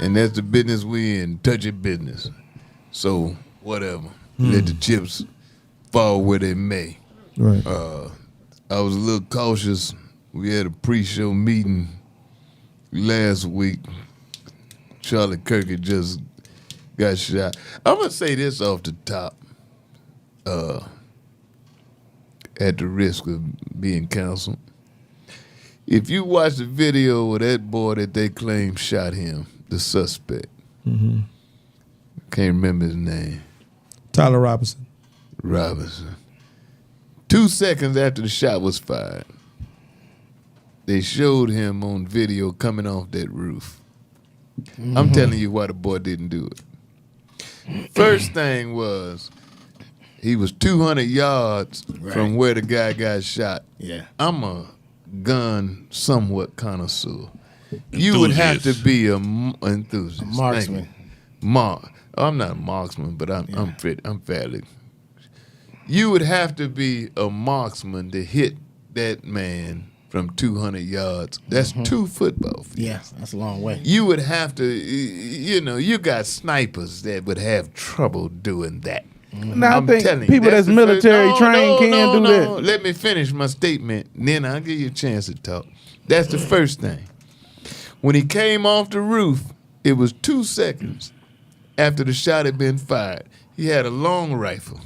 And that's the business we in, touchy business. So, whatever. Let the chips fall where they may. Right. I was a little cautious. We had a pre-show meeting last week. Charlie Kirk had just got shot. I'm going to say this off the top, at the risk of being canceled. If you watch the video of that boy that they claim shot him, the suspect, can't remember his name. Tyler Robinson. 2 seconds after the shot was fired, they showed him on video coming off that roof. I'm telling you why the boy didn't do it. First thing was, he was 200 yards from where the guy got shot. Yeah. I'm a gun somewhat connoisseur. You would have to be an enthusiast. A marksman. I'm not a marksman, but I'm fairly. You would have to be a marksman to hit that man from 200 yards. That's 2 football fields. Yeah, that's a long way. You would have to, you got snipers that would have trouble doing that. Now, I think people that's military trained can't do that. Let me finish my statement, then I'll give you a chance to talk. That's the first thing. When he came off the roof, it was 2 seconds after the shot had been fired. He had a long rifle.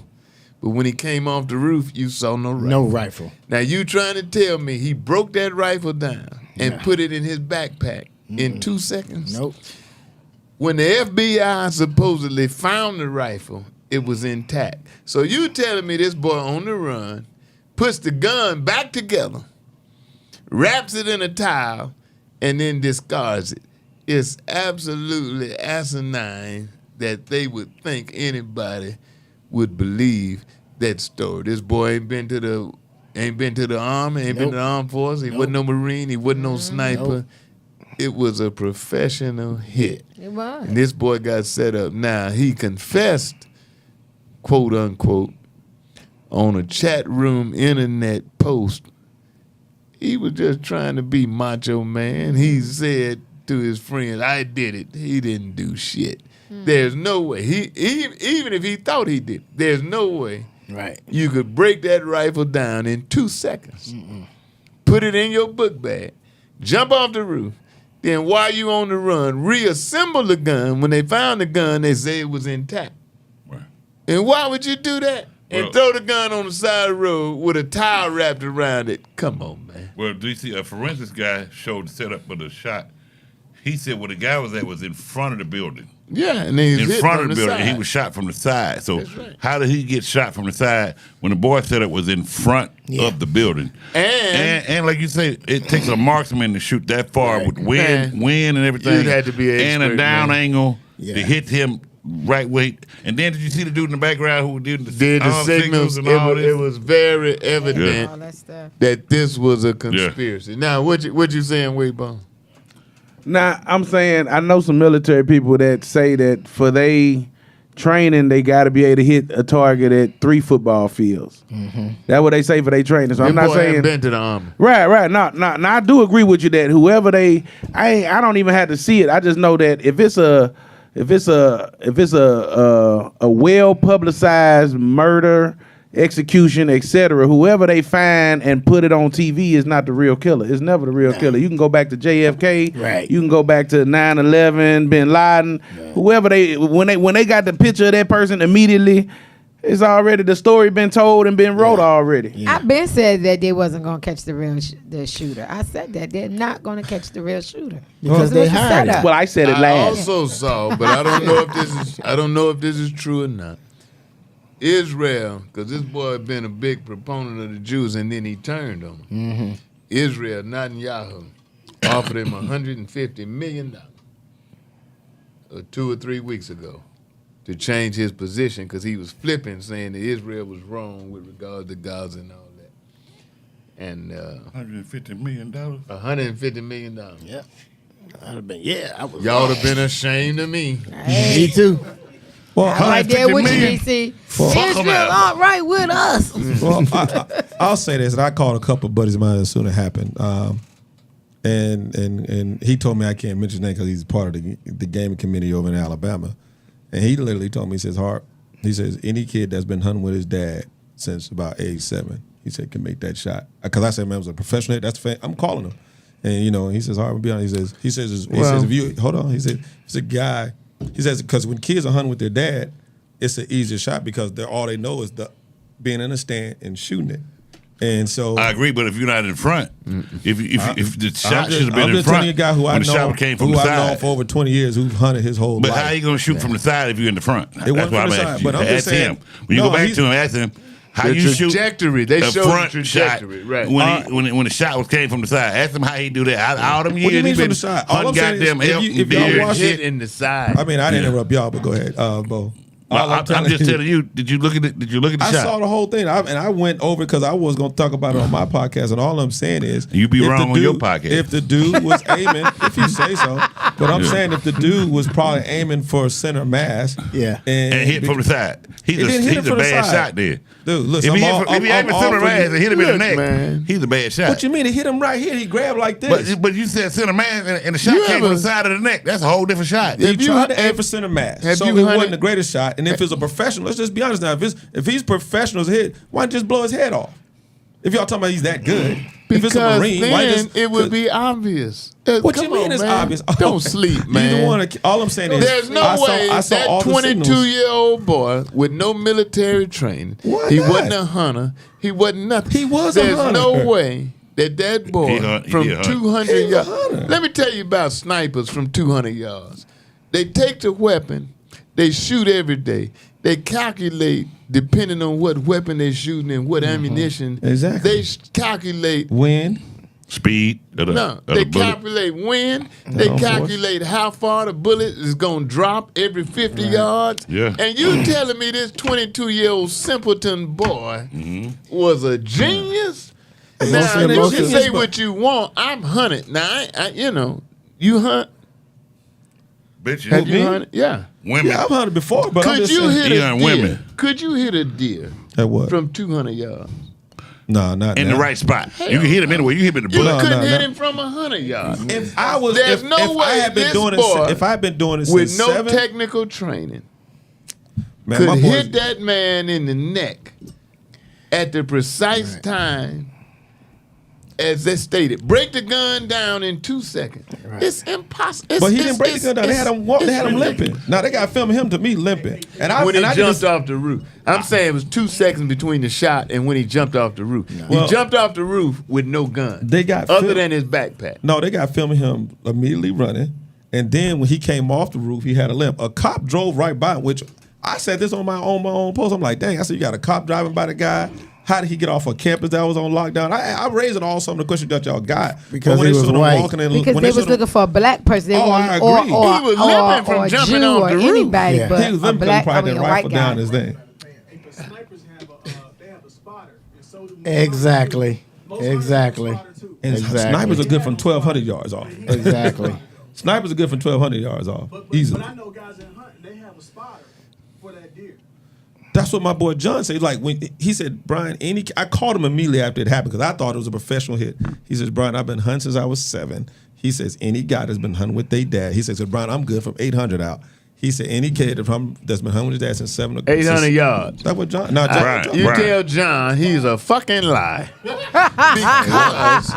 But when he came off the roof, you saw no rifle. No rifle. Now, you trying to tell me he broke that rifle down and put it in his backpack in 2 seconds? Nope. When the FBI supposedly found the rifle, it was intact. So you telling me this boy on the run puts the gun back together, wraps it in a towel, and then discards it. It's absolutely asinine that they would think anybody would believe that story. This boy ain't been to the army, ain't been to the armed force. He wasn't no Marine. He wasn't no sniper. It was a professional hit. It was. And this boy got set up. Now, he confessed, quote unquote, on a chat room internet post. He was just trying to be macho man. He said to his friends, I did it. He didn't do shit. There's no way. Even if he thought he did, there's no way you could break that rifle down in 2 seconds, put it in your book bag, jump off the roof, then while you on the run, reassemble the gun. When they found the gun, they say it was intact. Right. And why would you do that? And throw the gun on the side of the road with a towel wrapped around it? Come on, man. Well, DC, a forensics guy showed the setup for the shot. He said where the guy was at was in front of the building. Yeah, and then in front of the building, side. he was shot from the side. So how did he get shot from the side when the boy setup was in front of the building? And like you say, it takes a marksman to shoot that far with wind and everything. You'd have to be and a down angle to hit him right way. And then did you see the dude in the background who did the signals and all this? It was very evident that this was a conspiracy. Yeah. Now, what you saying, Weightball? Now, I'm saying, I know some military people that say that for they training, they got to be able to hit a target at 3 football fields. That's what they say for their training. So I'm not saying been to the army. Right. No, I do agree with you that whoever I don't even have to see it. I just know that if it's a well publicized murder, execution, etc., whoever they find and put it on TV is not the real killer. It's never the real killer. You can go back to JFK. Right. You can go back to 9/11, Bin Laden. Right. Whoever when they got the picture of that person immediately, it's already the story been told and been wrote already. Yeah. I've been said that they wasn't gonna catch the real the shooter. I said that they're not gonna catch the real shooter because they hired him. Well, I said it last. I also saw, but I don't know if this is true or not. Israel, because this boy had been a big proponent of the Jews, and then he turned on them. Israel, Netanyahu, offered him $150 million 2 or 3 weeks ago to change his position because he was flipping, saying that Israel was wrong with regard to Gaza and all that. And $150 million? $150 million. Yeah. I'd have been, Y'all would have been ashamed of me. Hey. Me too. Well, right there with you, DC. Israel all right with us. Well, I'll say this, and I called a couple of buddies of mine as soon as it happened. And he told me I can't mention his name because he's part of the gaming committee over in Alabama. And he literally told me, he says, Harp, he says, any kid that's been hunting with his dad since about age 7, he said, can make that shot. Because I said, man, I was a professional. I'm calling him. And, you know, he says, Harp, be honest, he says, if you, hold on, he said, it's a guy, he says, because when kids are hunting with their dad, it's an easier shot because all they know is being in a stand and shooting it. And so I agree, but if you're not in front, if the shot should have been I'm in just front, telling you a guy who I when the know, shot came from who the I've side. known for over 20 years, who's hunted his whole But life. how are you going to shoot from the side if you're in the front? That's wasn't why I'm from the asking side, you. but I'm just Ask saying- him. When you No, go back he's- to him, ask him how The you shoot trajectory. They a showed the front trajectory, shot right. when the shot came from the side. Ask him how he do that. All them What years do you mean he from been the side? All I'm hunting saying is, goddamn elk if and y'all deer. watch Hit in the side. I mean, I didn't interrupt y'all, but go ahead, Bo. I'm just telling you. Did you look at it? Did you look at the I shot? saw the whole thing, and I went over because I was going to talk about it on my podcast, and all I'm saying is, You be if wrong the on your dude- podcast. If the dude was aiming, if you say so, but I'm saying if the dude was probably aiming for center mass, Yeah. and hit from the side. He's He didn't hit it a from the bad side. shot there. Dude, listen, If he I'm aimed all center for mass you. and hit him in the Look, neck, man. he's a bad shot. What you mean? He hit him right here. He grabbed like this. But you said center mass and the shot You came from ever- the side of the neck. That's a whole different shot. He Have you- tried to aim have- for center mass, have so you it hunted- wasn't the greatest shot. And if it's a professional, let's just be honest now. If he's professional's hit, why not just blow his head off? If y'all talking about he's that good, if it's a Because Marine, why then just it would be obvious. What Come you mean on, it's man. obvious? Don't sleep, man. You the one. All I'm saying is, There's no I way saw all that the signals. 22-year-old boy with no military training, Why he not? wasn't a hunter, he wasn't nothing. He was a There's hunter. no way that boy from he a hunter. 200 He's a yards. hunter. Let me tell you about snipers from 200 yards. They take the weapon, they shoot every day. They calculate, depending on what weapon they're shooting and what ammunition, Exactly. they calculate. When Speed. No, they calculate wind. They calculate how far the bullet is going to drop every 50 yards. Yeah. And you telling me this 22-year-old simpleton boy was a genius? Now, Most of you the can genius, say but- what you want. I'm hunted. Now, you hunt. Bitches. Have you me? hunted? Yeah. Women. I've hunted before, but I'm Could just you saying. hit a young deer? women. Could you hit a deer At what? from 200 yards? No, not in now. the right spot. You can hit him anyway. You hit him in the You butt. couldn't no, hit no. him from 100 yards. If I was, There's if, no if way I had been this doing boy it, if I had been doing it with since no 7, technical training man, could my boys, hit that man in the neck at the precise time as they stated. Break the gun down in 2 seconds. It's impossible. But he didn't break the gun down. They had him walk. They had him limping. Now they got filming him to me limping, and I When he and I jumped just, off the roof. I'm saying it was 2 seconds between the shot and when he jumped off the roof. Well- He jumped off the roof with no gun. They got other film- than his backpack. No, they got filming him immediately running, and then when he came off the roof, he had a limp. A cop drove right by him, which I said this on my own post. I'm like, dang! I said you got a cop driving by the guy. How did he get off a campus that was on lockdown? I raised all some of the questions that y'all got Because but when he they was showed him white. walking and Because when they showed was him- looking for a black person. They Oh, want, I or, agree. or, He was or, limping from or a jumping Jew off or the roof. anybody, Yeah. but he was a limping, black, probably a didn't white rifle down guy. his thing. But snipers have a spotter, and so do Exactly. most hunters have a Exactly. spotter, too. And Exactly. snipers are good from 1,200 yards off. Exactly. Snipers are good from 1,200 yards off. Easily. But I know guys that hunt, and they have a spotter for that deer. That's what my boy John said. Like when he said, Brian, I called him immediately after it happened because I thought it was a professional hit. He says, Brian, I've been hunting since I was 7. He says, any guy that's been hunting with their dad. He says, Brian, I'm good from 800 out. He said, any kid that's been hunting with his dad since 7. 800 yards. That's what John. No, John. Right. John- You Right. tell John he's a fucking lie. Because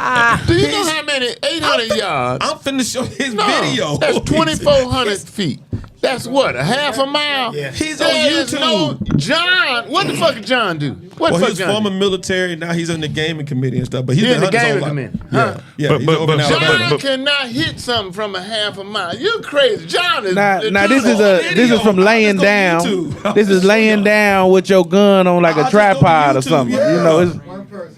do you know how many 800 yards? I'm finna show his No, video. that's 2,400 feet. That's what, a half a mile? Yeah. He's on There is YouTube. no John. What the fuck did John do? What Well, the he fuck was John former do? military. Now he's in the gaming committee and stuff. But he's He been in the hunting his whole gaming life. committee, huh? Yeah, But- he's but- over in but- Alabama. John cannot hit something from a half a mile. You crazy. John is... Now this is video. from laying I'll down. just go to YouTube. This is laying down with your gun on like I'll a just go to tripod or YouTube, something. yeah. You know, it's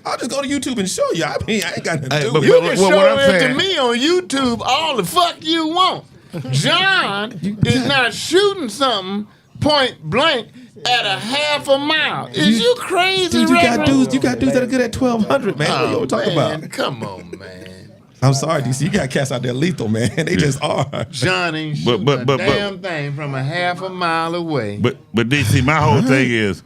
I'll just go to YouTube and show you. I mean, I ain't got nothing to Hey, do but- with You it. can Well, what show I'm it to saying- me on YouTube all the fuck you want. John is not shooting something point blank at a half a mile. Is you crazy, Dude, you got Reverend? dudes that are good at 1,200, man. What you talking man, about? come on, man. I'm sorry, DC. You got cats out there lethal, man. They just are. John ain't But- shooting but- a but- damn thing from a half a mile away. But DC, my whole thing is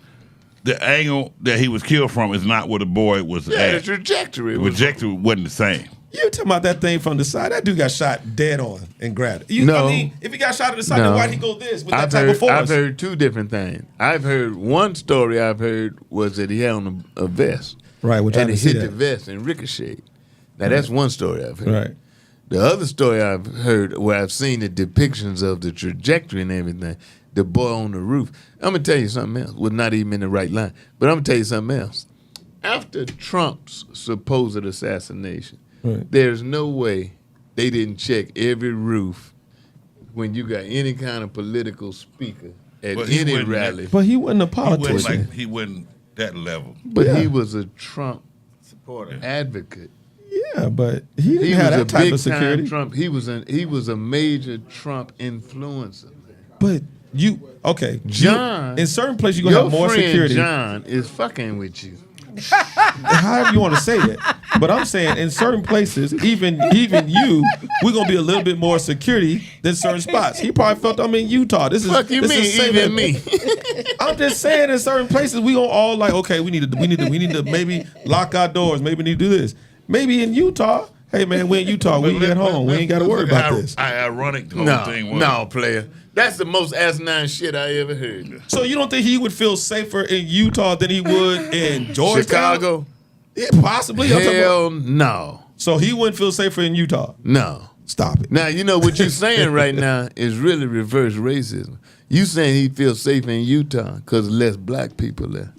the angle that he was killed from is not where the boy was yeah, the at. trajectory The was... trajectory wasn't the same. You talking about that thing from the side? That dude got shot dead on and grabbed it. No. I mean, if he got shot at the side, No. then why'd he go this with that I've type heard, of force? I've heard two different things. I've heard one story was that he had on a vest. Right, which I and he didn't see hit the that. vest and ricocheted. Now that's one story I've heard. Right. The other story I've heard where I've seen the depictions of the trajectory and everything, the boy on the roof. I'm gonna tell you something else. Was not even in the right line. But I'm gonna tell you something else. After Trump's supposed assassination, Right. there's no way they didn't check every roof when you got any kind of political speaker at Well, he any wouldn't rally. But he wasn't a He wasn't politician. he wasn't that level. But Yeah. he was a Trump Supporter. advocate. Yeah, but he didn't He have was a that type big of security. time Trump. He was a major Trump influencer. But okay, John, in certain places you gonna Your have more friend security. John is fucking with you. However you want to say it. But I'm saying in certain places, even you, we're gonna be a little bit more security than certain spots. He probably felt I'm in Utah. This is Fuck you this mean, is safe. even me. I'm just saying in certain places we gonna all like, okay, we need to maybe lock our doors, maybe we need to do this. Maybe in Utah, hey man, we're in Utah, we at home. We ain't gotta worry about this. How ironic the whole No, thing was. no, player. That's the most asinine shit I ever heard. So you don't think he would feel safer in Utah than he would in Georgetown? Chicago? Yeah, possibly. I'm talking about- Hell no. So he wouldn't feel safer in Utah. No. Stop it. Now, you know what you're saying right now is really reverse racism. You saying he feels safe in Utah because less black people there.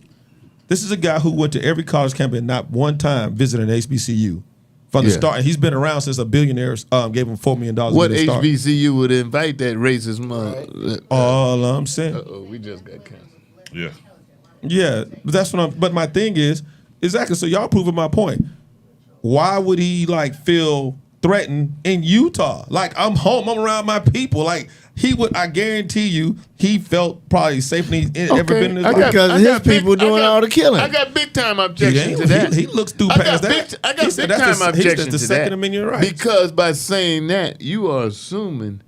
This is a guy who went to every college campus and not one time visited an HBCU from the Yeah. start. And he's been around since a billionaire gave him $4 million. What to start. HBCU would invite that racist mother? All I'm saying. Uh-oh, we just got canceled. Yeah. Yeah, but that's what I'm. But my thing is exactly. So y'all proving my point. Why would he feel threatened in Utah? Like I'm home, I'm around my people. Like he would. I guarantee you, he felt probably safer than he's ever been in his life. Because his people doing all the killing. I got big time objection to that. He looks through I past got that. I got He said big that's time the- he said objection the to Second that. Amendment rights. Because by saying that, you are assuming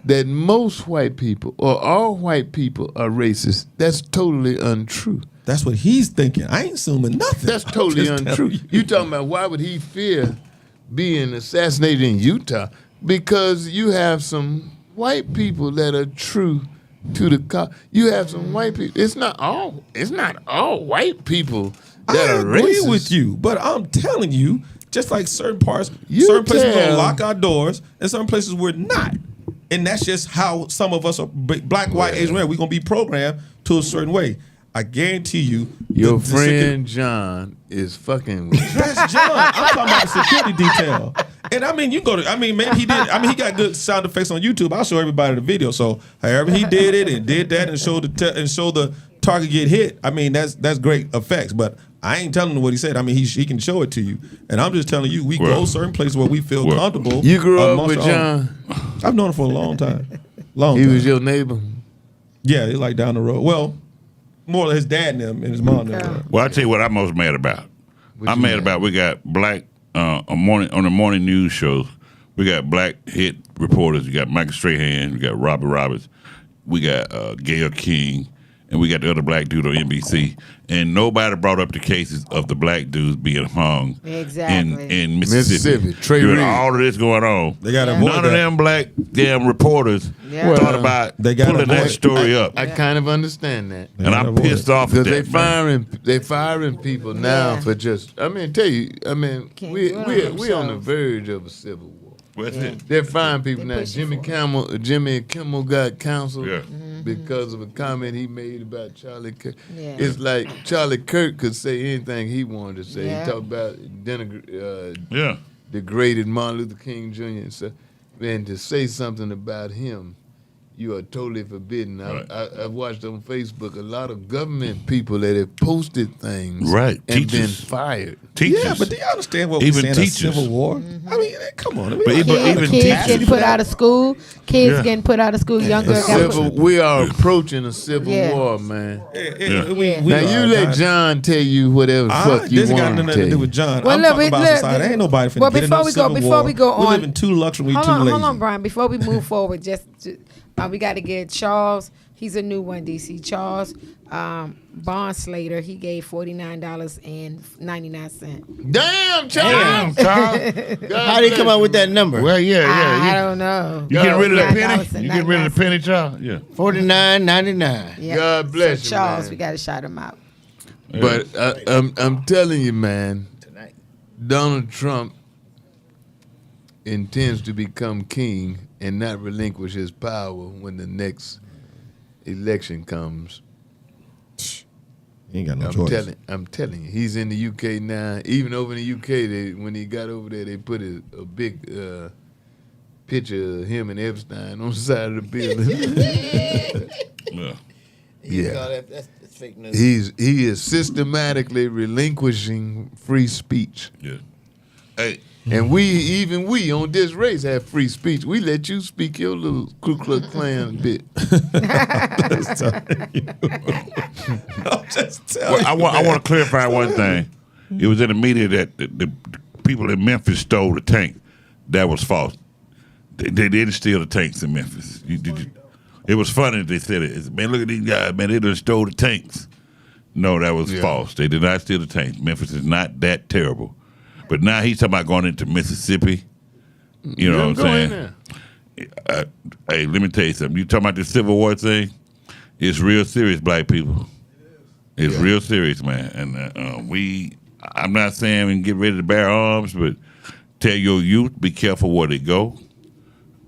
that most white people or all white people are racist. That's totally untrue. That's what he's thinking. I ain't assuming nothing. That's I'm totally just untrue. telling You talking about why would he fear being assassinated in Utah? Because you have some white people that are true to the cause. You have some white people. It's not all white people that I are agree racist. with you, but I'm telling you, just like certain parts, You certain places we're tell- gonna lock our doors, and certain places we're not. And that's just how some of us are black, white, Asian, we're gonna be programmed to a certain way. I guarantee you, Your the friend John is fucking with you. that's John. I'm talking about the security detail. And I mean, you go to. I mean, maybe he did. I mean, he got good sound effects on YouTube. I'll show everybody the video. So, however he did it and did that and show the target get hit. I mean, that's great effects. But I ain't telling him what he said. I mean, he can show it to you. And I'm just telling you, we go certain places where we feel comfortable. You grew up amongst with our own. John. I've known him for a long time. Long He time. was your neighbor. Yeah, he like down the road. Well, more or less his dad and them and his mom and them. Well, I tell you what I'm most mad about. What I'm you mad mad? about we got black on the morning news shows. We got black hit reporters. You got Michael Strahan. We got Robbie Roberts. We got Gail King, and we got the other black dude on NBC. And nobody brought up the cases of the black dudes being hung Exactly. in Mississippi. Trey During Reed. all of this going on. They got to Yeah. avoid None that. of them black damn reporters Yeah. thought Well, about they gotta pulling that avoid- story up. I kind of understand that. And I'm gotta pissed avoid off at Because that. they firing people now Yeah. for just. I mean, tell you. I mean, Can't we do it on we on the themselves. verge of a civil war. What's it? They're firing people They now. pushing for it. Jimmy Kimmel got counseled Yeah. because of a comment he made about Charlie Kirk. Yeah. It's like Charlie Kirk could say anything he wanted to say. Yeah. He talked about Yeah. degraded Martin Luther King Jr. and stuff. And to say something about him, you are totally forbidden. Right. I've watched on Facebook a lot of government people that have posted things Right. and been Teachers. fired. Teachers. Yeah, but do you understand what we're Even saying? teachers. A civil war? I mean, come on. But even Kids teachers. getting put out of school. Kids Yeah. getting put out of school. Young A girl got civil, put. we are approaching a civil Yeah. war, man. Yeah. Now you let John tell you whatever the fuck you this got want to nothing tell to do you. with John. Well, I'm look, talking about look, society. Ain't nobody finna well, get in before no we go- civil before war. we go we on- live in too luxury. We Hold too on, lazy. hold on, Brian. Before we move forward, we got to get Charles He's a new one, DC. Charles Bonslater, he gave $49.99. Damn, Charles. Charles. How did he come up with that number? Well, yeah. I don't know. You get rid of the penny? $49.99. You get rid of the penny, Charles? Yeah. $49.99. Yeah. God bless so you, Charles, man. we got to shout him out. But I'm telling you, man, Tonight. Donald Trump intends to become king and not relinquish his power when the next election comes. He ain't got no choice. I'm telling you, he's in the UK now. Even over in the UK, when he got over there, they put a big picture of him and Epstein on the side of the building. Yeah. Yeah. That's fake news. He is systematically relinquishing free speech. Yeah. Hey, And we on DisRace have free speech. We let you speak your little Ku Klux Klan bit. well, I want to clarify one thing. It was in the media that the people in Memphis stole the tank. That was false. They didn't steal the tanks in Memphis. It was funny that they said it. Man, look at these guys. Man, they done stole the tanks. No, that was false. They did not steal the tanks. Memphis is not that terrible. But now he's talking about going into Mississippi. You know what I'm saying? Hey, let me tell you something. You talking about the Civil War thing? It's real serious, black people. It's real serious, man. And I'm not saying we can get ready to bear arms, but tell your youth, be careful where they go,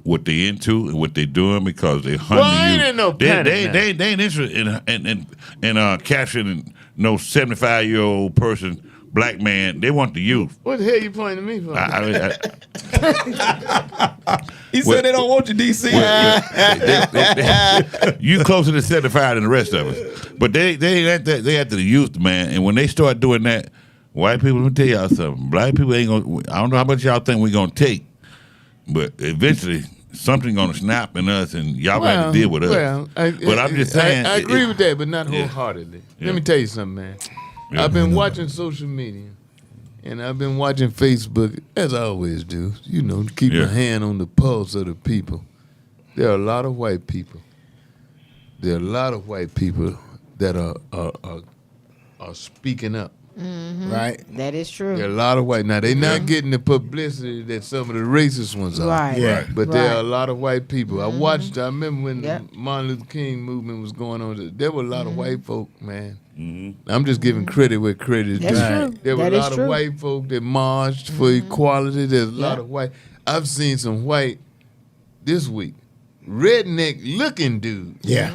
what they into, and what they doing, because they hunting you. Ain't no panic They ain't interested in capturing no 75-year-old person, black man. They want the youth. What the hell you pointing to me for? He said they don't want you, DC. You closer to 75 than the rest of us. But they after the youth, man. And when they start doing that, white people, let me tell y'all something. Black people ain't gonna. I don't know how much y'all think we're gonna take, but eventually something gonna snap in us, and y'all gonna have to deal with us. Well, but I'm just saying, I agree with that, but not wholeheartedly. Yeah. Let me tell you something, man. Yeah. I've been watching social media, and I've been watching Facebook, as I always do, to keep my hand on the pulse of the people. There are a lot of white people. There are a lot of white people that are speaking up. Mm-hmm. Right. That is true. There are a lot of white. Now, they're not getting the publicity that some of the racist ones are. Right. Yeah. But there are a lot of white people. I remember when Yep. the Martin Luther King movement was going on, there were a lot of white folk, man. Mm-hmm. I'm just giving credit where credit is due. That's true. There were That a is lot true. of white folk that marched for equality. There's a lot of white. I've seen some white this week, redneck looking dudes. Yeah.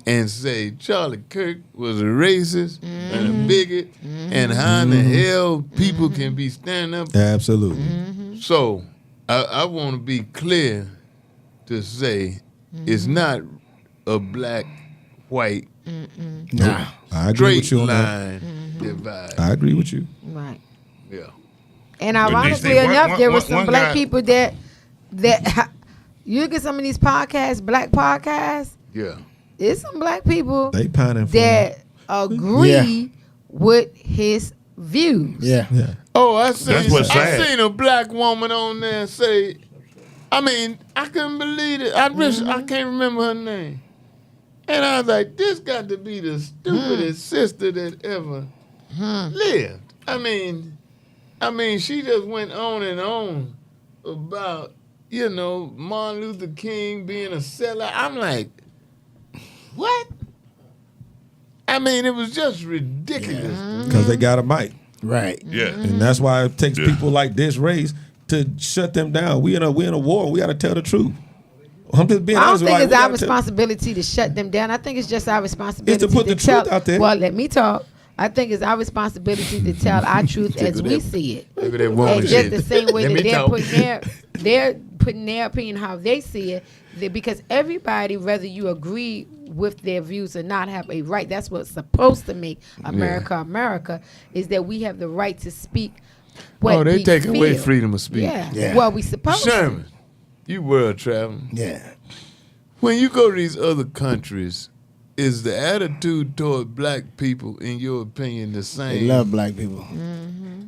And say Charlie Kirk was a racist and a bigot, and how in the hell people can be standing up. Absolutely. So I want to be clear to say it's not a black-white Nah. I agree with straight you on that. line divide. I agree with you. Right. Yeah. And But ironically these- enough, one- there were one- some one black guy- people that you look at some of these podcasts, black podcasts. Yeah. There's some black people They pining for that agree Yeah. with his views. Yeah. Yeah. Oh, I That's what's sad. seen a black woman on there say, I couldn't believe it. I can't remember her name. And I was like, this got to be the stupidest sister that ever lived. She just went on and on about, Martin Luther King being a seller. I'm like, what? It was just ridiculous. Because they got a mic. Right. Yeah. And that's why it takes people like DisRace to shut them down. We in a war. We got to tell the truth. I'm just being I don't honest with think you. it's our responsibility to shut them down. I think it's just our responsibility It's to put the truth out there. Well, let me talk. I think it's our responsibility to tell our truth as we see it. Look at that woman And shit. just the same way Let that me talk. they're putting their opinion how they see it, because everybody, whether you agree with their views or not, have a right. That's what's supposed to make America America, is that we have the right to speak what They we take feel. away freedom of speech. Yeah. Yeah. Well, we supposed Sherman, you world traveling. Yeah. When you go to these other countries, is the attitude toward black people, in your opinion, the They same? love black people.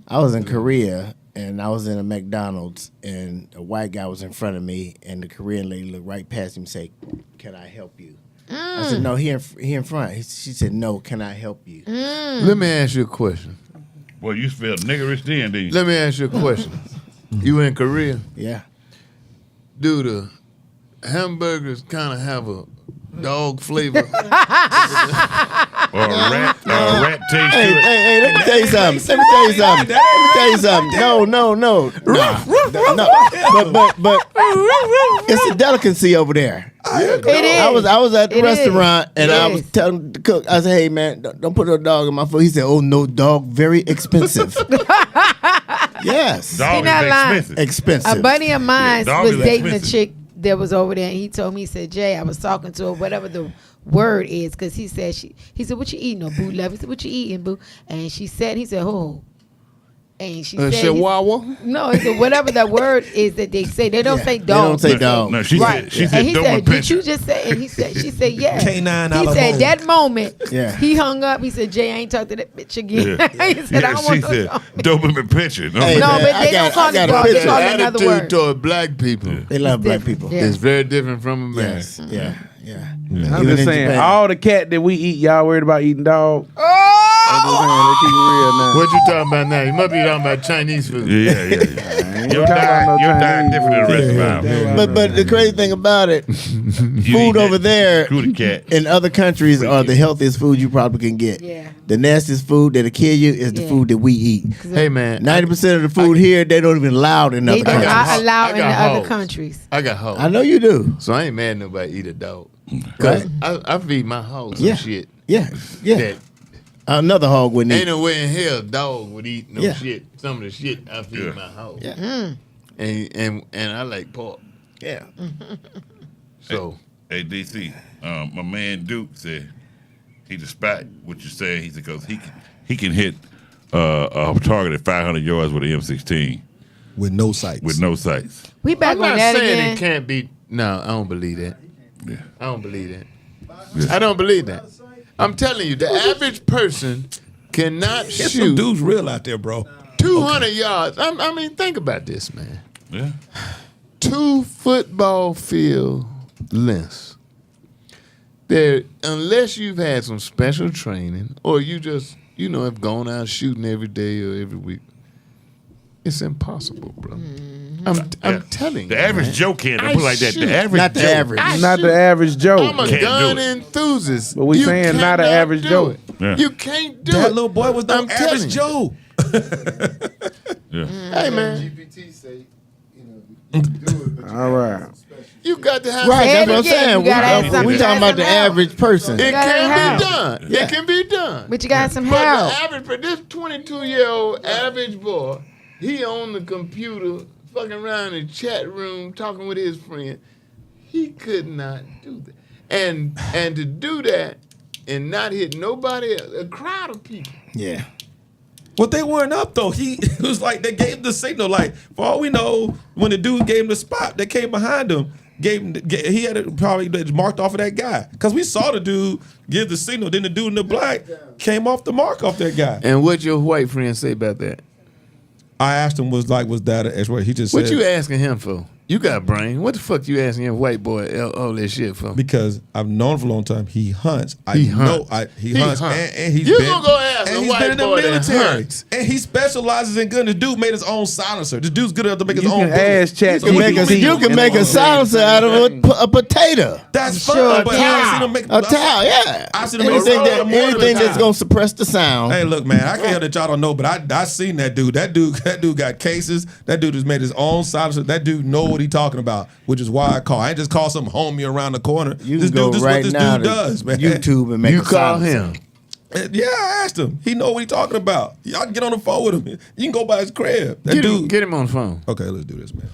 I was in Korea and I was in a McDonald's and a white guy was in front of me and the Korean lady looked right past him and said, "Can I help you?" I said, no, he in front. She said, no, can I help you? Let me ask you a question. Well, you spelled niggerish then, didn't you? Let me ask you a question. You in Korea? Yeah. Do the hamburgers kind of have a dog flavor? Or a rat taste Hey, to it. hey, let me tell you something. No. But it's a delicacy over there. It is. I was at the It restaurant and It I was is. telling the cook, I said, hey man, don't put no dog in my food. He said, oh no, dog, very expensive. Yes. Dog He not is lying. expensive. Expensive. A buddy of mine dog was is dating a expensive. chick that was over there, and he told me, he said, Jay, I was talking to her, whatever the word is, because he said, what you eating, oh, boo, love? He said, what you eating, boo? And he said, oh. And she said, Chihuahua? no, he said, whatever that word is that they say. They don't say They dog. don't say dog. No, she Right. said And he Doberman said, did Pinscher. you just say? And she said, yeah. Canine He a la said, mode. that moment, Yeah. he hung up. He said, Jay, I ain't talked to that bitch again. he said, I don't she want no said dog. Doberman Pinscher. No, Hey, No, man, but I they don't got- call I it got a dog. They picture. call it another Attitude word. toward black people They love black different. people. Yeah. is very different from America. Yes. Yeah. Yeah. I'm Even just in saying, Japan. all the cat that we eat, y'all worried about eating dog? Oh! I'm just saying, let's keep it real now. What you talking about now? You must be talking about Chinese food. Yeah. ain't Your talking about no diet Chinese different than the rest food. of Yeah. ours. But the crazy thing about it, You eat food that over there Cootie cat. in other countries are the healthiest food you probably can get. Yeah. The nastiest food that'll kill you is the Yeah. food that we eat. Hey, man. 90% of the food here, they don't even allow it in They other do got countries. not hogs. allow I in got the other hogs. countries. I got hogs. I know you do. So I ain't mad at nobody eat a dog. Because I feed my hogs Yeah. some shit. Yeah. Yeah. That Another hog wouldn't ain't eat. no way in hell a dog would eat no Yeah. shit. Some of the shit I feed Yeah. my hogs. Yeah. And I like pork. Yeah. So Hey, DC, my man Duke said he despite what you're saying. He said because he can hit a target at 500 yards with an M16 with no sights. with no sights. We back I'm on not that saying again. it can't be. No, I don't believe that. Yeah. I don't believe that. I don't believe that. I'm telling you, the average person cannot There's some shoot dudes real out there, bro. 200 yards. I mean, think about this, man. Yeah. 2 football field lengths. There, unless you've had some special training or you just, have gone out shooting every day or every week, it's impossible, bro. I'm telling you. The average man. Joe can't I put it like that. shoot. The average Not the Joe. average. Not the average Joe. I'm a Can't gun do it. enthusiast. But we You saying not an cannot average do Joe. it. Yeah. You can't do That it. little boy was no I'm telling average you. Joe. Yeah. Hey, man, GPT say, you do it, but you All right. you got to have Right, Say that's it what I'm again. saying. You gotta have some- We you talking gotta about the have some average person. It gotta can have. be done. Yeah. It can be done. But you got some But help. the average, for this 22-year-old average boy, he on the computer, fucking around in the chat room, talking with his friend. He could not do that. And to do that and not hit nobody else, a crowd of people. Yeah. But they weren't up though. It was like they gave the signal. Like for all we know, when the dude gave him the spot, they came behind him. He had it probably marked off of that guy because we saw the dude give the signal. Then the dude in the black came off the mark off that guy. And what your white friend say about that? I asked him was that an X-ray? He just What said you asking him for? You got a brain. What the fuck you asking your white boy all that shit for? because I've known him for a long time. He hunts. He He hunts. hunts. And he's You been, gonna go ask and a he's white been in the boy that military. hunts. And he specializes in gun. The dude made his own silencer. The dude's good enough to make his You own. can bullets. ask Chat So You he can be- make a silencer out of a potato. That's Sure fun, but can. I've seen him make A towel, yeah. I've seen him make Anything that's gonna suppress the sound. Hey, look, man, I can hear that y'all don't know, but I seen that dude. That dude got cases. That dude has made his own silencer. That dude know what he talking about, which is why I call. I ain't just call some homie around the corner. You This can go dude, this right what this now dude to does, man. YouTube and make You a call silencer. him. Yeah, I asked him. He know what he talking about. Y'all can get on the phone with him. You can go by his crib. That dude. Get him on the phone. Okay, let's do this, man.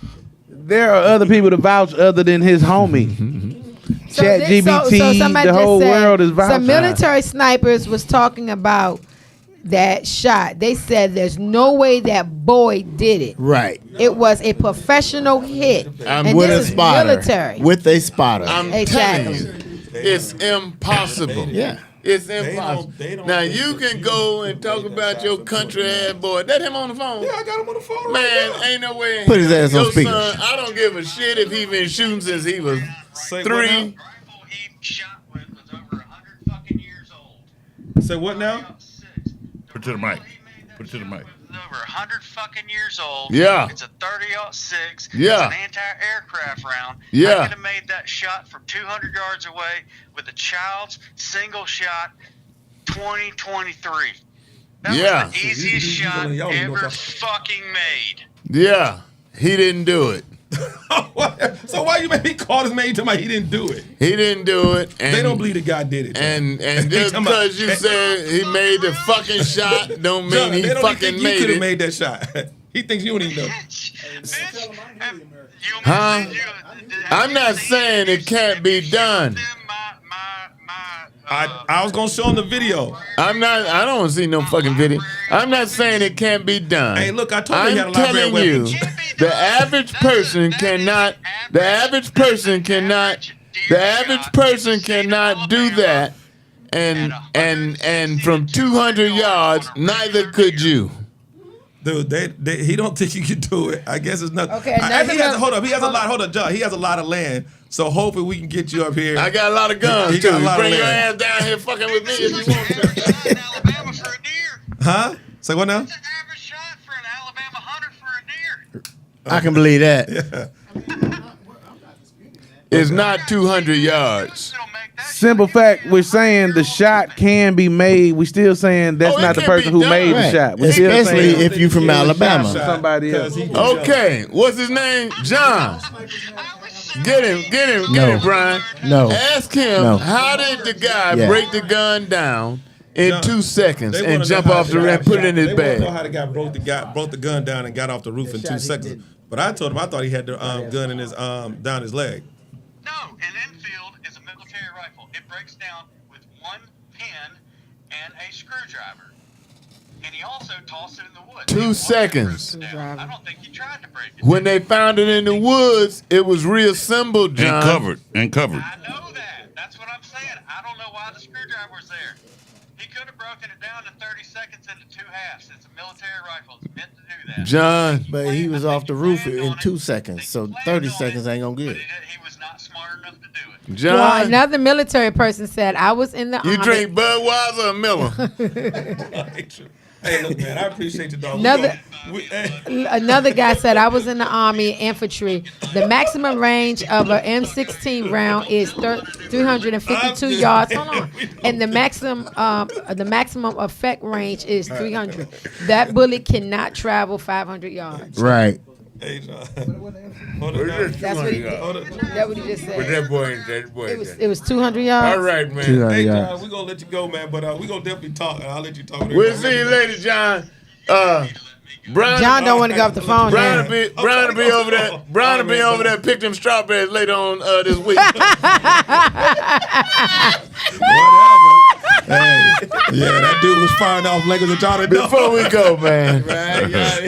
There are other people to vouch other than his homie. So Chat they- GBT, somebody the just whole said world is vouching. Some military snipers was talking about that shot. They said there's no way that boy did it. Right. It was a professional hit. And With this a is spotter. military. With a spotter. I'm Exactly. telling you, it's impossible. Yeah. It's impossible. Now you can go and talk about your country ass boy. That him on the phone. Yeah, I got him on the phone. Man, ain't no way. in Put his hell. ass on Your speaker. Son, I don't give a shit if he been shooting since he was Say what 3. now? Say what now? Put it to the mic. Put it to the mic. Over 100 fucking years old. Yeah. It's a 30-06. Yeah. It's an anti-aircraft round. Yeah. I could have made that shot from 200 yards away with a child's single shot 2023. That Yeah. was the easiest shot y'all don't know ever what fucking made. Yeah. He didn't do it. So why you make me call this man? You talking about he didn't do it? He didn't do it. And, They don't believe the guy did it. And They just talking about- because you said he made the fucking shot don't mean John, he they don't fucking think you made could have it. made that shot. He thinks you don't even know. Huh? I'm not saying it can't be done. I was gonna show him the video. I don't see no fucking video. I'm not saying it can't be done. Hey, look, I told you he had a I'm library telling you, weapon. the average person cannot do that. And from 200 yards, neither could you. Dude, he don't think you can do it. I guess it's nothing. Okay, Hold up. He has a lot. Hold on, John. He has a lot of land. So hopefully we can get you up here. I got a lot of guns He too. got a lot of Bring your ass land. down here fucking with me if you want to. In Alabama for a deer. Huh? Say what now? It's an average shot for an Alabama hunter for a deer. I can believe that. It's not 200 yards. It'll make that Simple fact, we're saying the shot can be made. We still saying that's Oh, it not the can person be who done. made the Right. shot. We're still Especially saying if you from Alabama. somebody else. Okay, what's his name? John. Get him, Brian. No. Ask him No. how did the guy Yeah. break the gun down in John, 2 seconds They and wanna jump know how off the ramp, put it in his They want to know bag? how the guy broke the gun down and got off the roof in 2 seconds. But I told him I thought he had the gun in his down his leg. No, an Enfield is a military rifle. It breaks down with one pin and a screwdriver. And he also tossed it in the woods. 2 seconds. I don't think he tried to break it. When they found it in the woods, it was reassembled, John. And covered. I know that. That's what I'm saying. I don't know why the screwdriver was there. He could have broken it down in 30 seconds into 2 halves. It's a military rifle. It's meant to do that. John, But he was off the roof in 2 seconds, so 30 seconds ain't gonna But get it. he was not smart enough to do it. John, Well, another military person said, I was in the you army. drink Budweiser or Miller? Hey, look, man, I appreciate you, dog. Another guy said, I was in the Army infantry. The maximum range of an M16 round is 352 yards. Hold on. And the maximum effect range is 300. That bullet cannot travel 500 yards. Right. Hey, John. Hold on, now. That's what he did. Hold on. That's what he just said. That boy. It was 200 yards. All right, man. Hey, John, we're going to let you go, man, but we're going to definitely talk. I'll let you talk. We'll see you later, John. Brian, John don't want to go off the phone Brian now. will be over there. Brian will be over there. Pick them strawberries later on this week. Whatever. Hey, yeah, that dude was firing off like it was a Johnny Before we go, man. Right, yeah,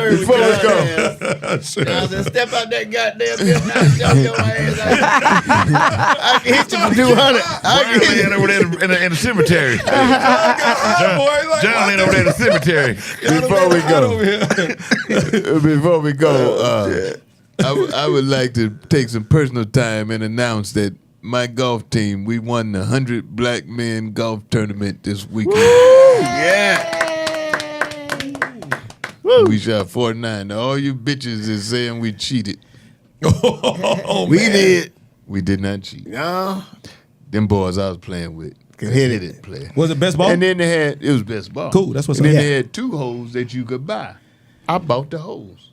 Before we go. I said, step out that goddamn building, I'll jump your ass. I can hit you for 200. Brian laying over there in the cemetery. John laying over there in the cemetery. Before we go, I would like to take some personal time and announce that my golf team, we won the 100 Black Men Golf Tournament this weekend. Yeah. We shot 49. Now, all you bitches is saying we cheated. We did. We did not cheat. No. Them boys I was playing with Could hit it. play. Was it best ball? And then it was best ball. Cool, that's what's And then up. they had 2 holes that you could buy. I bought the holes.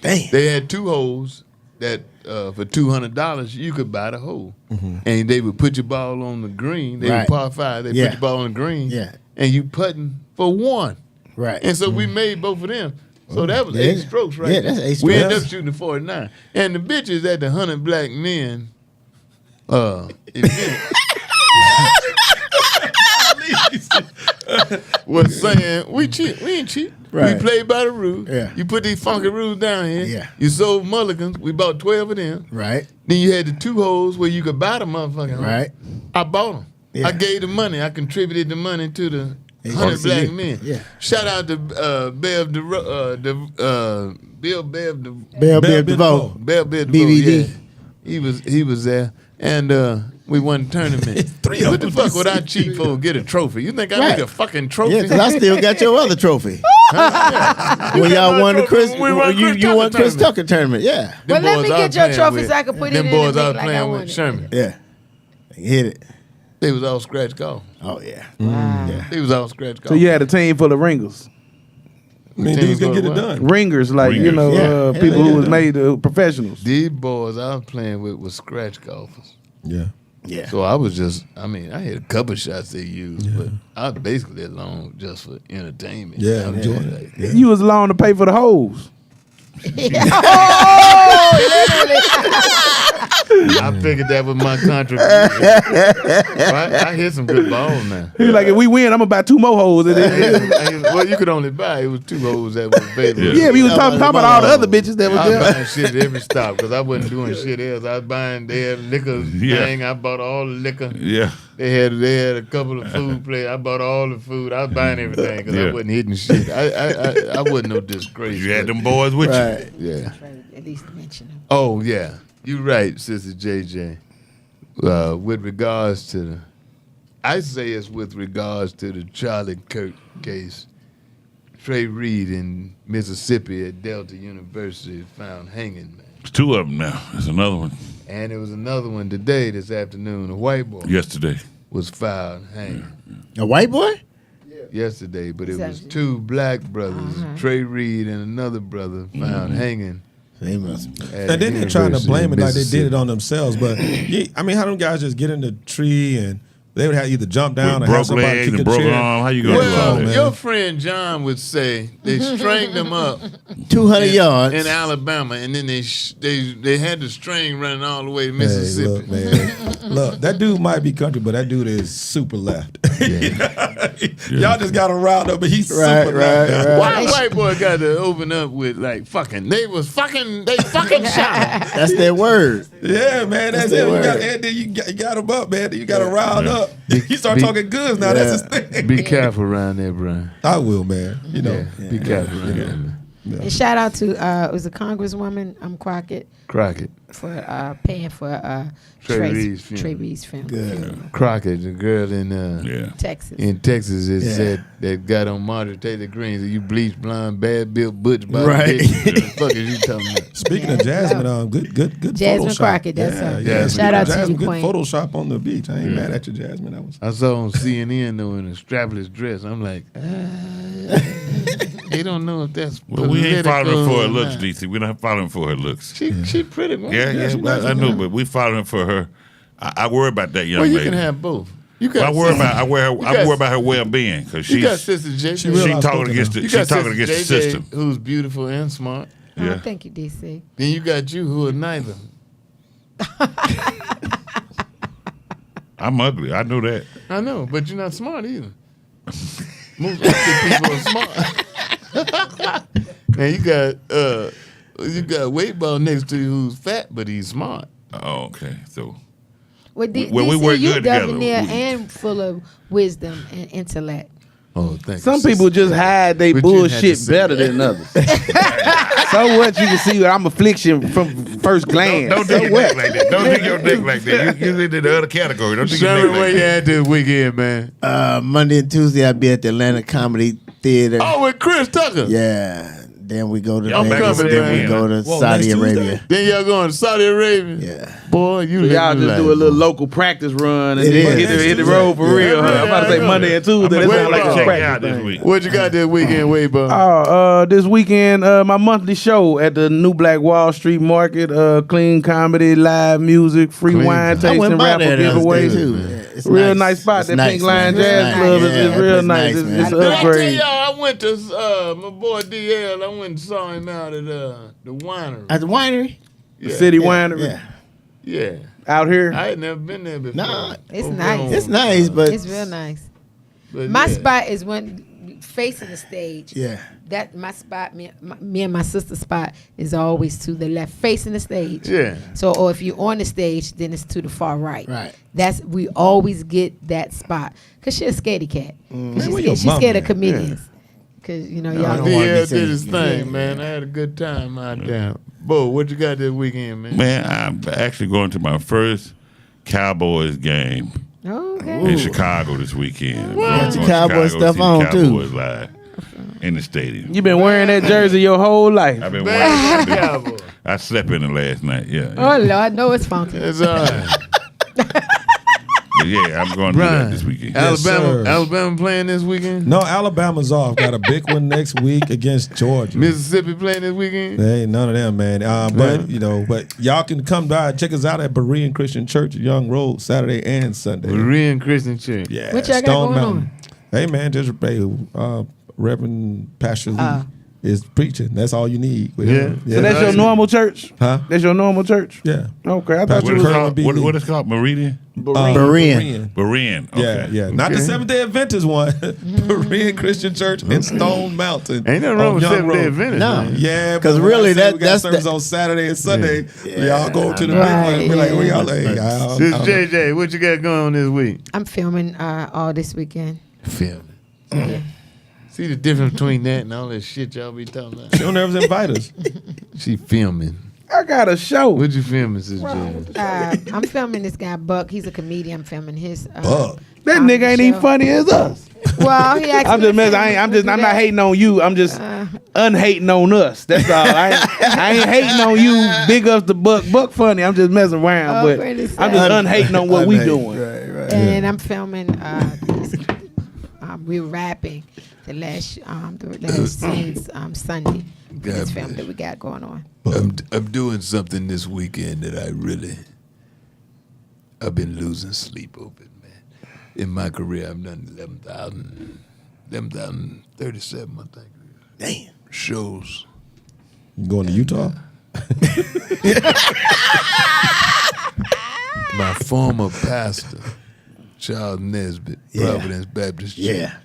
Damn. They had 2 holes that for $200 you could buy the hole, and they would put your ball on the green. They Right. would par 5. They Yeah. put your ball on the green, Yeah. and you putting for 1. Right. And so we made both of them. So that was Yeah. 8 strokes, right? Yeah, there. that's 8 We ended strokes. up shooting 49, and the bitches at the 100 Black Men event was saying we cheat. We ain't cheat. Right. We played by the rules. Yeah. You put these funky rules down here. Yeah. You sold mulligans. We bought 12 of them. Right. Then you had the 2 holes where you could buy the motherfucking hole. Right. I bought them. Yeah. I gave the money. I contributed the money to the Yeah. 100 Black Yeah. Men. Yeah. Shout out to Bill Bev Bell Biv DeVoe. Bell Biv DeVoe, BBD. yeah. He was there. and we won the tournament. What the fuck would I cheat for? Get a trophy? You think I Right. need a fucking trophy? Yeah, because I still got your other trophy. When y'all won the Chris, you won Chris Tucker tournament. Yeah, Well, let me boys I get was your playing trophy with- so I can put it them in boys the I was thing like I playing wanted. with Sherman. yeah. Hit it. They was all scratch golf. Oh yeah. Wow. They was all scratch golf. So you had a team full of ringers. I mean, dudes gonna get it done. Ringers, like, you know, Yeah. people Yeah. who was made professionals. These boys I was playing with was scratch golfers. Yeah. Yeah. So I was just, I had a couple shots they used, but I was basically along just for entertainment. Yeah, I'm enjoying just it. like, You was alone to pay for the hoes. I figured that was my contribution. I hit some good balls now. He was like, if we win, I'm gonna buy 2 more hoes. And then, Well, you could only buy. It was 2 hoes that was available. yeah, but he was talking about all the other bitches that was I was there. buying shit at every stop because I wasn't doing shit else. I was buying their liquor thing. I bought all the liquor. Yeah. They had a couple of food places. I bought all the food. I was buying everything because I Yeah. wasn't hitting shit. I wasn't no disgrace. You had but- them boys with Right. Yeah. At least mention him. Oh yeah, you're right, Sister JJ. With regards to the, I say it's with regards to the Charlie Kirk case. Trey Reed in Mississippi at Delta University is found hanging, man. you. 2 of them now. There's another one And there was another one today, this afternoon. A white boy yesterday. was found hanging A white boy? yesterday, but it was Exactly. 2 black brothers, Trey Reed and another brother, found hanging. They must. At And the then they're trying to University blame of it like they did Mississippi. it on themselves. But how them guys just get in the tree and they would have either jump down With or have broke somebody legs kick a and broken chair. arm. How you gonna do all Well, man. that? your friend John would say they stringed them up 200 yards. in Alabama, and then they had the string running all the way to Hey, Mississippi. look, man. Look, that dude might be country, but that dude is super left. Y'all just got to round up, but he's Right, super right, left. right. Why white boy got to open up with like fucking? They fucking shot. That's their word. Yeah, man, that's their it. word. And then you got him up, man. Then you got to round up. He start talking goods now. That's his thing. Be careful around there, Brian. I will, man. You know. Yeah, be careful around there, man. And shout out to it was a Congresswoman Crockett Crockett. for paying for Trey Reed's funeral. Trey Reed's funeral. Crockett, the girl in Texas. in Texas that Yeah. said that got on Marjorie Taylor Greene. So you bleach blonde, bad built butch body. Right. bitch. What the fuck is you talking about? Speaking of Jasmine, good Jasmine Photoshop. Crockett, that's yeah, her. yeah. Shout out to Jasmine, you, good Queen. Photoshop on the beach. I ain't mad at you, Jasmine. That was I saw on CNN though in a strapless dress. I'm like, they don't know if that's Well, we ain't following her political for her or looks, not. DC. We're not following for her looks. She pretty much. Yeah, I know, but we following for her. I worry about that young Well, you lady. can have both. You Well, got I worry about her well-being because You got she's Sister J. She You realized talking something against now. the, got she's talking Sister against the JJ, system. who's beautiful and smart. Yeah. Oh, thank you, DC. Then you got you who are neither. I'm ugly. I know that. I know, but you're not smart either. Most ugly people are smart. Now you got Weightball next to you who's fat, but he's smart. Oh, okay. So Well, Well, we DC, work you good together. debonair We- and full of wisdom and intellect. Oh, thank you. Some people just hide they But you had to bullshit say better that. than others. So what? You can see that I'm affliction from first glance. don't So dig your what? dick like that. Don't dig your dick like that. You into the other category. Don't dig your Sherman, dick where like you that. at this weekend, man? Monday and Tuesday, I'll be at the Atlanta Comedy Theater. Oh, with Chris Tucker. Yeah. Then we go to Y'all Vegas. coming, Then man. we go to Whoa, Saudi next Tuesday? Arabia. Then y'all going to Saudi Arabia. Yeah. Boy, you So y'all living just life, do a little boy. local practice run and It then is. hit the road for real. Huh? I'm about to say Yeah, Monday and Tuesday. I'm That gonna sound like Weightball. a check practice out this thing. week. What you got this weekend, Weightball? This weekend, my monthly show at the New Black Wall Street Market, clean comedy, live music, free Clean wine comedy. I tasting, went by raffle there the other day, giveaways. too. Yeah, it's Real nice spot. It's That nice, Pink Lion man. Jazz It's Club nice. is Yeah, real it's nice. nice, It's man. it's Did I tell upgrade. y'all I went to my boy DL. I went and saw him out at the winery. At the winery? Yeah. City Winery Yeah. Yeah. out here. I had never been there before. Nah, It's Over nice. on- It's nice, but It's real nice. but My yeah. spot is when facing the stage. Yeah. That my spot, me and my sister's spot is always to the left, facing the stage. Yeah. So, or if you're on the stage, then it's to the far right. Right. We always get that spot because she's a scaredy cat. where your She's mama scared of at? comedians. Because y'all I know. don't wanna be DL saying- did his thing, Yeah. man. I had a good time out there. Bo, what you got this weekend, man? Man, I'm actually going to my first Cowboys game Okay. in Chicago this weekend. Got your Going to Cowboy Chicago, stuff see the on, too. Cowboys live in the stadium. You been wearing that jersey your whole life. I've been wearing it. I slept in it last night. Yeah. Oh Lord, no, it's funky. That's all right. But yeah, I'm going to do that this weekend. sir. Alabama playing this weekend? No, Alabama's off. Got a big one next week against Georgia. Mississippi playing this weekend? There ain't none of them, man. But but y'all can come by and check us out at Berean Christian Church, Young Road, Saturday and Sunday. Berean Christian Church. Yeah, What y'all got Stone going Mountain. Hey man, just Reverend Pastor Lee is preaching. That's all you need. With him. So that's your normal church? Huh? That's your normal church? Yeah. Okay, I thought Pastor you was Curlin B. Lee. What is it called? Meridian? Berean. Berean. Okay. Yeah. Not the Seventh-day Adventist one. Berean Christian Church in Stone Mountain. Ain't nothing wrong on with Young Seventh-day Road. Adventist. No. man. Yeah, 'Cause but when really I say that- we got that's service the- on Saturday and Sunday. Yeah. Y'all go to the Right, big one. Be like, where y'all yeah. at? I Sister don't know. JJ, what you got going on this week? I'm filming all this weekend. Filming. See the difference between that and all that shit y'all be talking about? She don't ever invite us. She filming. I got a show. What you filming, Sister JJ? I'm filming this guy Buck. He's a comedian. I'm filming his. Buck. That nigga ain't even show. funny as us. Well, he asked I'm me just to messing. film I'm it. not hating on you. I'm just unhating on us. That's all. I ain't hating on you. Big ups to Buck. Buck funny. I'm just messing around, Oh, but pretty I'm just unhating on what we doing. And I'm filming. We're rapping the last scenes Sunday. This film that we got going on. I'm doing something this weekend that I've been losing sleep over it, man. In my career, I've done 11,037, I think. Damn. Shows. You going to Utah? My former pastor, Charles Nesbitt, Providence Baptist Church. Yeah.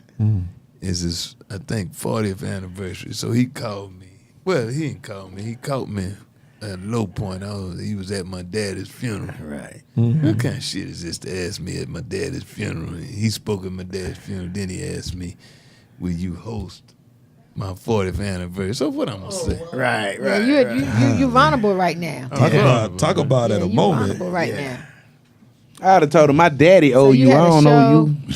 Is his, I think, 40th anniversary. So he called me. Well, he didn't call me. He caught me at a low point. He was at my daddy's funeral. Right. What kind of shit is this to ask me at my daddy's funeral? He spoke at my daddy's funeral. Then he asked me, will you host my 40th anniversary? So what I'm going to say? Right. Yeah, you're vulnerable right now. Talk about at a you moment. vulnerable right now. I'd have told him my daddy owe you. I don't know you.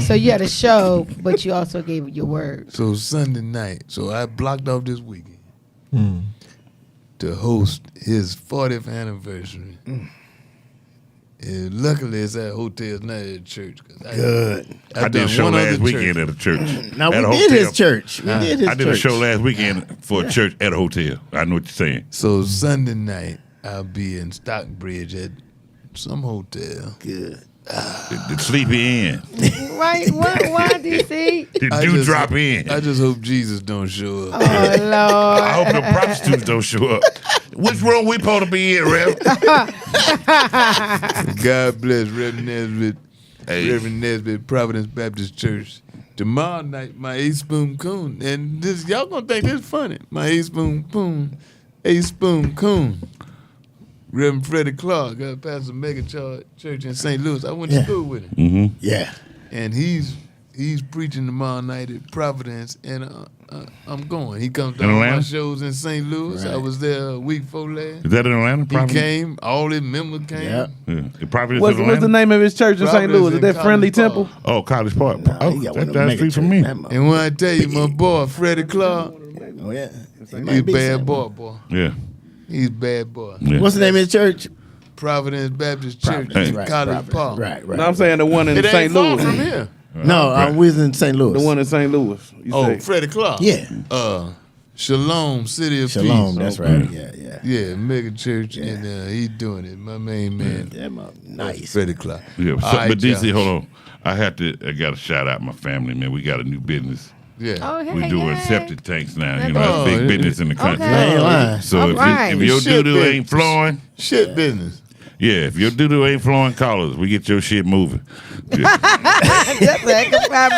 So you had a show, but you also gave your word. So Sunday night, so I blocked off this weekend to host his 40th anniversary. And luckily it's at hotels, not at church. Good. I did a show last weekend at a church. Now at a we did hotel. his church. We did his I did church. a show last weekend for a church at a hotel. I know what you're saying. So Sunday night, I'll be in Stockbridge at some hotel. Good. The Sleepy Inn. Right? Why DC? Did I you just- drop in? I just hope Jesus don't show up. Oh Lord. I hope the prostitutes don't show up. Which room we supposed to be in, Rev? God bless Reverend Nesbitt, Hey. Reverend Nesbitt, Providence Baptist Church. Tomorrow night, my 8-spoon coon, and this y'all gonna think this funny. My 8-spoon coon. Reverend Freddie Clark, pastor Mega Church in St. Louis. I went to school with him, Mm-hmm. Yeah. and he's preaching tomorrow night at Providence, and I'm going. He comes to In all my Atlanta? shows in St. Louis. I was there a week before last. Is that in Atlanta? He Providence? came. All his members came. Yep. Yeah. The Providence What's in the Atlanta? name of his church in St. Providence Louis? Is in that Friendly College Temple? Park. Oh, College Park. Oh, He got one that's of them down the mega street from churches. me. That mother- And when I tell you, my boy Freddie Clark, Oh yeah. he's a bad boy. Yeah. He's a bad boy. Yeah. What's the name of his church? Providence Baptist Church Providence, in right, College Providence. Park. Right. No, I'm saying the one in It St. ain't far Louis. from here. No, we was in St. Louis. The one in St. Louis. You Oh, say. Freddie Clark. Yeah. Shalom, City of Shalom. Peace. That's right. Yeah. Yeah, mega church, and he's doing it. My main man, That mother- nice. Freddie Clark. Yeah. All So, right, but DC, y'all. hold on. I got to shout out my family, man. We got a new business. Yeah. Oh, hey, We're doing hey. septic tanks now. You know, Oh, that's big yeah. business in the country. Okay. I ain't lying. So All if, right. if your Shit doo-doo ain't business. flowing, Shit business. yeah, if your doo-doo ain't flowing, call us. We get your shit moving. Yeah. That's a heck of a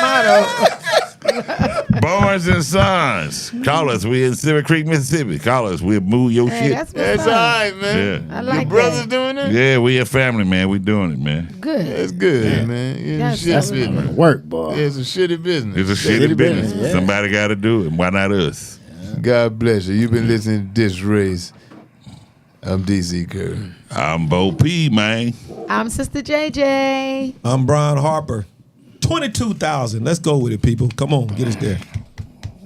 motto. Barnes and Sons. Call us. We in Silver Creek, Mississippi. Call us. We'll move your Hey, shit. that's That's what's all up. right, man. Yeah. I like Your brothers that. doing it? Yeah, we a family, man. We doing it, man. Good. That's good, man. Yeah, That's- shit that's business. Work, boy. Yeah, it's a shitty business. It's a City shitty business. business, yeah. Somebody got to do it. Why not us? God bless you. You've been listening to DisRace. I'm DC Curry. I'm Bo P, man. I'm Sister JJ. I'm Brian Harper. 22,000. Let's go with it, people. Come on, get us there.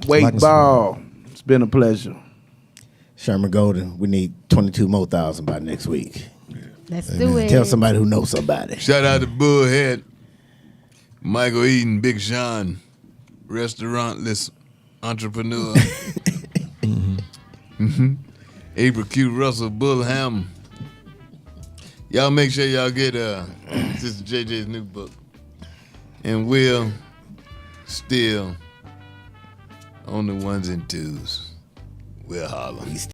Weightball. It's been a pleasure. Sherman Golden, we need 22 more thousand by next week. Let's do it. Tell somebody who knows somebody. Shout out to Bullhead, Michael Eden, Big Sean, restaurantless entrepreneur. April Q. Russell, Bullham. Y'all make sure y'all get Sister JJ's new book. And Will still on the ones and twos. We'll holler.